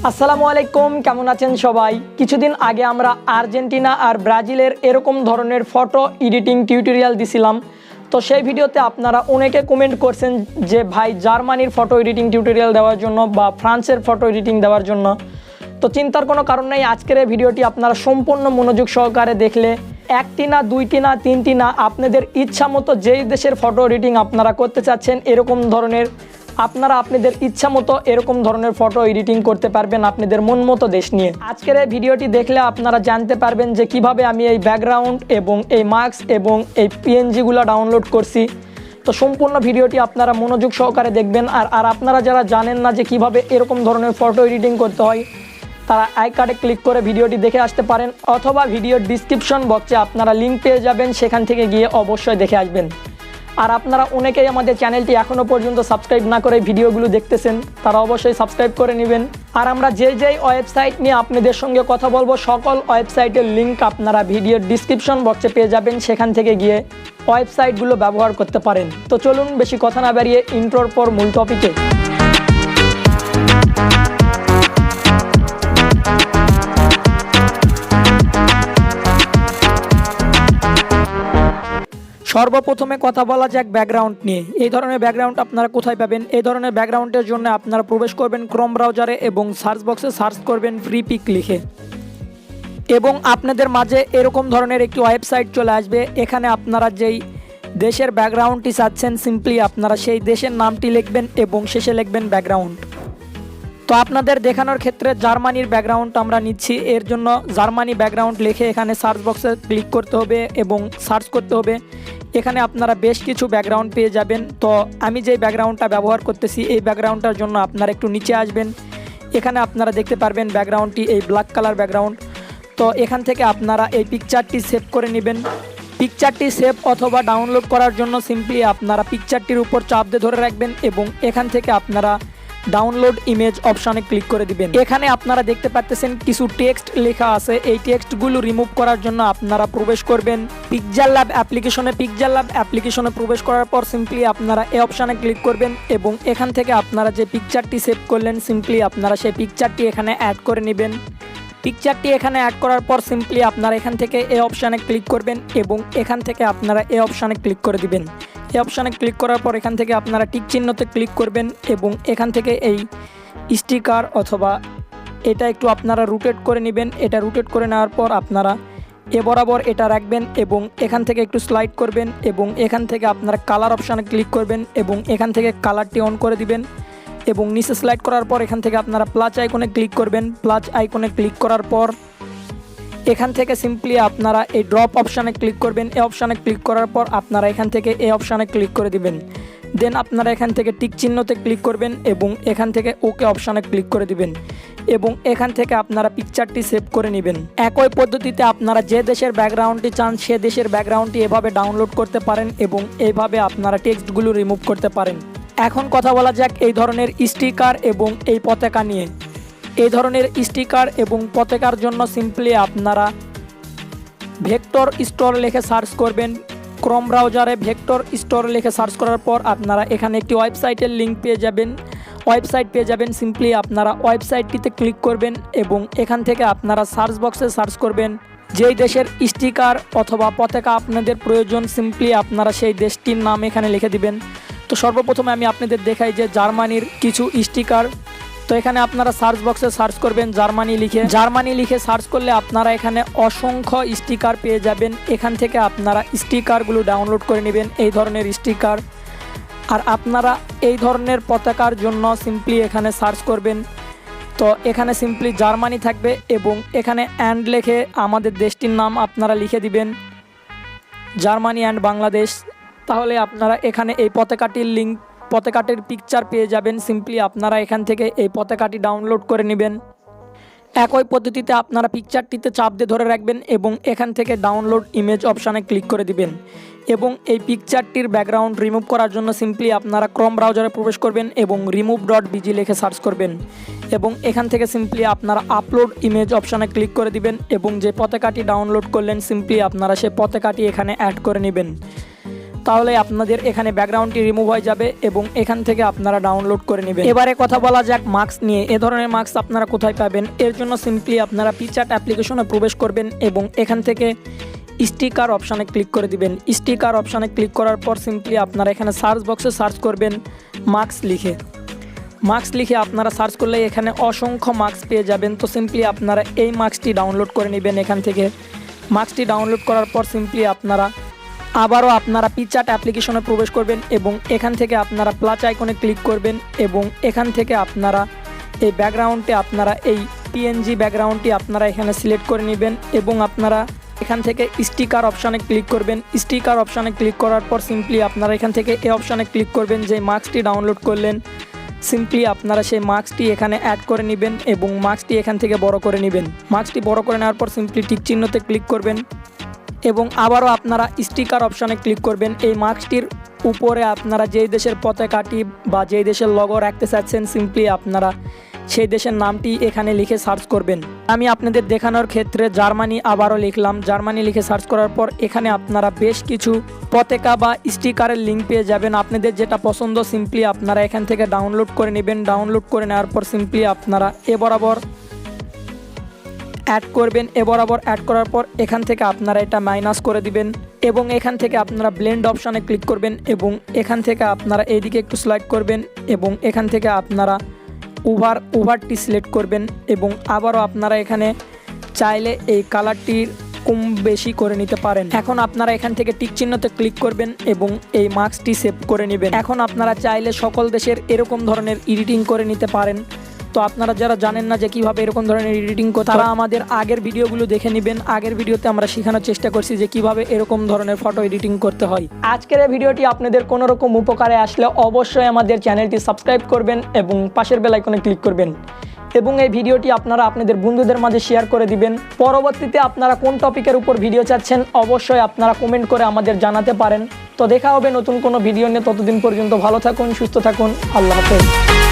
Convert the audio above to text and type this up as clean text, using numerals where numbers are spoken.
আসসালামু আলাইকুম, কেমন আছেন সবাই? কিছুদিন আগে আমরা আর্জেন্টিনা আর ব্রাজিলের এরকম ধরনের ফটো এডিটিং টিউটোরিয়াল দিছিলাম। তো সেই ভিডিওতে আপনারা অনেকে কমেন্ট করছেন যে ভাই জার্মানির ফটো এডিটিং টিউটোরিয়াল দেওয়ার জন্য বা ফ্রান্সের ফটো এডিটিং দেওয়ার জন্য। তো চিন্তার কোনো কারণ নেই, আজকের এই ভিডিওটি আপনারা সম্পূর্ণ মনোযোগ সহকারে দেখলে একটি না দুইটি না তিনটি না আপনাদের ইচ্ছা মতো যেই দেশের ফটো এডিটিং আপনারা করতে চাচ্ছেন এরকম ধরনের আপনারা আপনাদের ইচ্ছা মতো এরকম ধরনের ফটো এডিটিং করতে পারবেন আপনাদের মন মতো দেশ নিয়ে। আজকের এই ভিডিওটি দেখলে আপনারা জানতে পারবেন যে কিভাবে আমি এই ব্যাকগ্রাউন্ড এবং এই মার্কস এবং এই পিএনজিগুলো ডাউনলোড করছি। তো সম্পূর্ণ ভিডিওটি আপনারা মনোযোগ সহকারে দেখবেন। আর আপনারা যারা জানেন না যে কিভাবে এরকম ধরনের ফটো এডিটিং করতে হয় তারা আই কার্ডে ক্লিক করে ভিডিওটি দেখে আসতে পারেন, অথবা ভিডিওর ডিসক্রিপশন বক্সে আপনারা লিঙ্ক পেয়ে যাবেন, সেখান থেকে গিয়ে অবশ্যই দেখে আসবেন। আর আপনারা অনেকেই আমাদের চ্যানেলটি এখনও পর্যন্ত সাবস্ক্রাইব না করে ভিডিওগুলো দেখতেছেন, তারা অবশ্যই সাবস্ক্রাইব করে নেবেন। আর আমরা যেই ওয়েবসাইট নিয়ে আপনাদের সঙ্গে কথা বলবো সকল ওয়েবসাইটের লিঙ্ক আপনারা ভিডিওর ডিসক্রিপশন বক্সে পেয়ে যাবেন, সেখান থেকে গিয়ে ওয়েবসাইটগুলো ব্যবহার করতে পারেন। তো চলুন বেশি কথা না বাড়িয়ে ইন্ট্রোর পর মূল টপিকে। সর্বপ্রথমে কথা বলা যাক ব্যাকগ্রাউন্ড নিয়ে। এই ধরনের ব্যাকগ্রাউন্ড আপনারা কোথায় পাবেন? এই ধরনের ব্যাকগ্রাউন্ডের জন্য আপনারা প্রবেশ করবেন ক্রোম ব্রাউজারে এবং সার্চ বক্সে সার্চ করবেন ফ্রি পিক লিখে, এবং আপনাদের মাঝে এরকম ধরনের একটি ওয়েবসাইট চলে আসবে। এখানে আপনারা যেই দেশের ব্যাকগ্রাউন্ডটি চাচ্ছেন সিম্পলি আপনারা সেই দেশের নামটি লিখবেন এবং শেষে লিখবেন ব্যাকগ্রাউন্ড। তো আপনাদের দেখানোর ক্ষেত্রে জার্মানির ব্যাকগ্রাউন্ড আমরা নিচ্ছি, এর জন্য জার্মানি ব্যাকগ্রাউন্ড লিখে এখানে সার্চ বক্সে ক্লিক করতে হবে এবং সার্চ করতে হবে। এখানে আপনারা বেশ কিছু ব্যাকগ্রাউন্ড পেয়ে যাবেন। তো আমি যেই ব্যাকগ্রাউন্ডটা ব্যবহার করতেছি এই ব্যাকগ্রাউন্ডটার জন্য আপনারা একটু নিচে আসবেন। এখানে আপনারা দেখতে পারবেন ব্যাকগ্রাউন্ডটি এই ব্ল্যাক কালার ব্যাকগ্রাউন্ড। তো এখান থেকে আপনারা এই পিকচারটি সেভ করে নেবেন। পিকচারটি সেভ অথবা ডাউনলোড করার জন্য সিম্পলি আপনারা পিকচারটির উপর চাপ দিয়ে ধরে রাখবেন এবং এখান থেকে আপনারা ডাউনলোড ইমেজ অপশানে ক্লিক করে দিবেন। এখানে আপনারা দেখতে পাচ্ছেন কিছু টেক্সট লেখা আছে, এই টেক্সটগুলো রিমুভ করার জন্য আপনারা প্রবেশ করবেন PixelLab অ্যাপ্লিকেশনে। PixelLab অ্যাপ্লিকেশনে প্রবেশ করার পর সিম্পলি আপনারা এই অপশানে ক্লিক করবেন এবং এখান থেকে আপনারা যে পিকচারটি সেভ করলেন সিম্পলি আপনারা সেই পিকচারটি এখানে অ্যাড করে নেবেন। পিকচারটি এখানে অ্যাড করার পর সিম্পলি আপনারা এখান থেকে এই অপশানে ক্লিক করবেন এবং এখান থেকে আপনারা এই অপশানে ক্লিক করে দিবেন। এই অপশানে ক্লিক করার পর এখান থেকে আপনারা টিক চিহ্নতে ক্লিক করবেন এবং এখান থেকে এই স্টিকার অথবা এটা একটু আপনারা রোটেট করে নেবেন। এটা রোটেট করে নেওয়ার পর আপনারা এ বরাবর এটা রাখবেন এবং এখান থেকে একটু স্লাইড করবেন এবং এখান থেকে আপনারা কালার অপশানে ক্লিক করবেন এবং এখান থেকে কালারটি অন করে দিবেন এবং নিচে স্লাইড করার পর এখান থেকে আপনারা প্লাস আইকনে ক্লিক করবেন। প্লাস আইকনে ক্লিক করার পর এখান থেকে সিম্পলি আপনারা এই ড্রপ অপশানে ক্লিক করবেন। এই অপশানে ক্লিক করার পর আপনারা এখান থেকে এই অপশানে ক্লিক করে দিবেন। দেন আপনারা এখান থেকে টিক চিহ্নতে ক্লিক করবেন এবং এখান থেকে ওকে অপশানে ক্লিক করে দিবেন এবং এখান থেকে আপনারা পিকচারটি সেভ করে নেবেন। একই পদ্ধতিতে আপনারা যে দেশের ব্যাকগ্রাউন্ডটি চান সে দেশের ব্যাকগ্রাউন্ডটি এভাবে ডাউনলোড করতে পারেন এবং এইভাবে আপনারা টেক্সটগুলো রিমুভ করতে পারেন। এখন কথা বলা যাক এই ধরনের স্টিকার এবং এই পতাকা নিয়ে। এই ধরনের স্টিকার এবং পতাকার জন্য সিম্পলি আপনারা ভেক্টর স্টোর লিখে সার্চ করবেন। ক্রোম ব্রাউজারে ভেক্টর স্টোর লিখে সার্চ করার পর আপনারা এখানে একটি ওয়েবসাইটের লিঙ্ক পেয়ে যাবেন, ওয়েবসাইট পেয়ে যাবেন। সিম্পলি আপনারা ওয়েবসাইটটিতে ক্লিক করবেন এবং এখান থেকে আপনারা সার্চ বক্সে সার্চ করবেন যেই দেশের স্টিকার অথবা পতাকা আপনাদের প্রয়োজন সিম্পলি আপনারা সেই দেশটির নাম এখানে লিখে দিবেন। তো সর্বপ্রথমে আমি আপনাদের দেখাই যে জার্মানির কিছু স্টিকার। তো এখানে আপনারা সার্চ বক্সে সার্চ করবেন জার্মানি লিখে সার্চ করলে আপনারা এখানে অসংখ্য স্টিকার পেয়ে যাবেন। এখান থেকে আপনারা স্টিকারগুলো ডাউনলোড করে নেবেন, এই ধরনের স্টিকার। আর আপনারা এই ধরনের পতাকার জন্য সিম্পলি এখানে সার্চ করবেন। তো এখানে সিম্পলি জার্মানি থাকবে এবং এখানে অ্যান্ড লিখে আমাদের দেশটির নাম আপনারা লিখে দিবেন, জার্মানি অ্যান্ড বাংলাদেশ। তাহলে আপনারা এখানে এই পতাকাটির লিঙ্ক পতাকাটির পিকচার পেয়ে যাবেন। সিম্পলি আপনারা এখান থেকে এই পতাকাটি ডাউনলোড করে নেবেন। একই পদ্ধতিতে আপনারা পিকচারটিতে চাপ দিয়ে ধরে রাখবেন এবং এখান থেকে ডাউনলোড ইমেজ অপশানে ক্লিক করে দিবেন এবং এই পিকচারটির ব্যাকগ্রাউন্ড রিমুভ করার জন্য সিম্পলি আপনারা ক্রোম ব্রাউজারে প্রবেশ করবেন এবং remove.bg লিখে সার্চ করবেন এবং এখান থেকে সিম্পলি আপনারা আপলোড ইমেজ অপশানে ক্লিক করে দিবেন এবং যে পতাকাটি ডাউনলোড করলেন সিম্পলি আপনারা সেই পতাকাটি এখানে অ্যাড করে নেবেন। তাহলে আপনাদের এখানে ব্যাকগ্রাউন্ডটি রিমুভ হয়ে যাবে এবং এখান থেকে আপনারা ডাউনলোড করে নেবেন। এবারে কথা বলা যাক মার্কস নিয়ে। এ ধরনের মার্কস আপনারা কোথায় পাবেন? এর জন্য সিম্পলি আপনারা পিকচার অ্যাপ্লিকেশনে প্রবেশ করবেন এবং এখান থেকে স্টিকার অপশানে ক্লিক করে দিবেন। স্টিকার অপশানে ক্লিক করার পর সিম্পলি আপনারা এখানে সার্চ বক্সে সার্চ করবেন মার্কস লিখে। মার্কস লিখে আপনারা সার্চ করলে এখানে অসংখ্য মার্কস পেয়ে যাবেন। তো সিম্পলি আপনারা এই মার্কসটি ডাউনলোড করে নেবেন। এখান থেকে মার্কসটি ডাউনলোড করার পর সিম্পলি আপনারা আবারও আপনারা পিকচার অ্যাপ্লিকেশনে প্রবেশ করবেন এবং এখান থেকে আপনারা প্লাস আইকনে ক্লিক করবেন এবং এখান থেকে আপনারা এই ব্যাকগ্রাউন্ডে আপনারা এই পিএনজি ব্যাকগ্রাউন্ডটি আপনারা এখানে সিলেক্ট করে নেবেন এবং আপনারা এখান থেকে স্টিকার অপশানে ক্লিক করবেন। স্টিকার অপশানে ক্লিক করার পর সিম্পলি আপনারা এখান থেকে এই অপশানে ক্লিক করবেন যে মার্কসটি ডাউনলোড করলেন। সিম্পলি আপনারা সেই মার্কসটি এখানে অ্যাড করে নেবেন এবং মার্কসটি এখান থেকে বড় করে নেবেন। মার্কসটি বড় করে নেওয়ার পর সিম্পলি টিক চিহ্নতে ক্লিক করবেন এবং আবারও আপনারা স্টিকার অপশানে ক্লিক করবেন। এই মার্কসটির উপরে আপনারা যেই দেশের পতাকাটি বা যেই দেশের লগো রাখতে চাচ্ছেন সিম্পলি আপনারা সেই দেশের নামটি এখানে লিখে সার্চ করবেন। আমি আপনাদের দেখানোর ক্ষেত্রে জার্মানি আবারও লিখলাম। জার্মানি লিখে সার্চ করার পর এখানে আপনারা বেশ কিছু পতাকা বা স্টিকারের লিঙ্ক পেয়ে যাবেন। আপনাদের যেটা পছন্দ সিম্পলি আপনারা এখান থেকে ডাউনলোড করে নেবেন। ডাউনলোড করে নেওয়ার পর সিম্পলি আপনারা এ বরাবর অ্যাড করবেন। এ বরাবর অ্যাড করার পর এখান থেকে আপনারা এটা মাইনাস করে দিবেন এবং এখান থেকে আপনারা ব্লেন্ড অপশানে ক্লিক করবেন এবং এখান থেকে আপনারা এইদিকে একটু স্লাইড করবেন এবং এখান থেকে আপনারা ওভারটি সিলেক্ট করবেন এবং আবারও আপনারা এখানে চাইলে এই কালারটির কম বেশি করে নিতে পারেন। এখন আপনারা এখান থেকে টিক চিহ্নতে ক্লিক করবেন এবং এই মার্কসটি সেভ করে নেবেন। এখন আপনারা চাইলে সকল দেশের এরকম ধরনের এডিটিং করে নিতে পারেন। তো আপনারা যারা জানেন না যে কীভাবে এরকম ধরনের এডিটিং করতে, তারা আমাদের আগের ভিডিওগুলো দেখে নেবেন। আগের ভিডিওতে আমরা শেখানোর চেষ্টা করছি যে কীভাবে এরকম ধরনের ফটো এডিটিং করতে হয়। আজকের এই ভিডিওটি আপনাদের কোনো রকম উপকারে আসলে অবশ্যই আমাদের চ্যানেলটি সাবস্ক্রাইব করবেন এবং পাশের বেল আইকনে ক্লিক করবেন এবং এই ভিডিওটি আপনারা আপনাদের বন্ধুদের মাঝে শেয়ার করে দিবেন। পরবর্তীতে আপনারা কোন টপিকের উপর ভিডিও চাচ্ছেন অবশ্যই আপনারা কমেন্ট করে আমাদের জানাতে পারেন। তো দেখা হবে নতুন কোনো ভিডিও নিয়ে। ততদিন পর্যন্ত ভালো থাকুন, সুস্থ থাকুন। আল্লাহ হাফেজ।